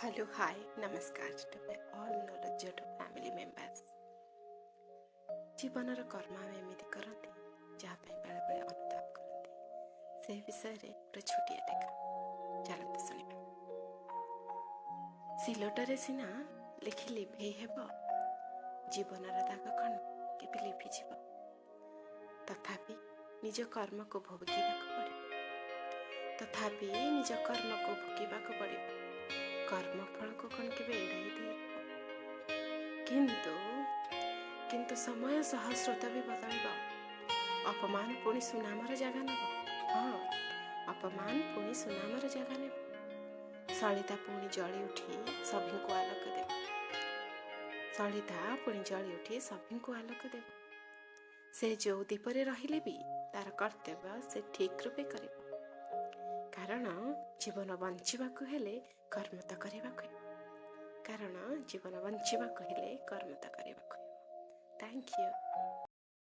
Hello, hi, namaskar to my all knowledge to family members. ଜୀବନର କର୍ମ ଆମେ ଏମିତି କରନ୍ତି ଯାହା ପାଇଁ ବେଳେବେଳେ ଅନୁତାପ କରନ୍ତି। ସେ ବିଷୟରେ ଗୋଟେ ଛୋଟିଆ ଲେଖା ଚାଲନ୍ତୁ ଶୁଣିବା। ସିଲଟରେ ସିନା ଲେଖି ଲିଭେଇ ହେବ, ଜୀବନର ଦାଗ କ'ଣ କେବେ ଲିଭିଯିବ? ତଥାପି ନିଜ କର୍ମକୁ ଭୋଗିବାକୁ ପଡ଼ିବ। କର୍ମଫଳକୁ କ'ଣ କେବେ ଏଡ଼ାଇ ଦେଇହେବ? କିନ୍ତୁ ସମୟ ସହ ସ୍ରୋତ ବି ବଦଳିବ। ଅପମାନ ପୁଣି ସୁନାମର ଜାଗା ନେବ। ଅପମାନ ପୁଣି ସୁନାମର ଜାଗା ନେବ। ସଳିତା ପୁଣି ଜଳି ଉଠି ସଭିଙ୍କୁ ଆଲୋକ ଦେବ। ସେ ଯେଉଁ ଦୀପରେ ରହିଲେ ବି ତାର କର୍ତ୍ତବ୍ୟ ସେ ଠିକ୍ ରୂପେ କରିବ। କାରଣ ଜୀବନ ବଞ୍ଚିବାକୁ ହେଲେ କର୍ମ ତ କରିବାକୁ ହେବ। Thank you.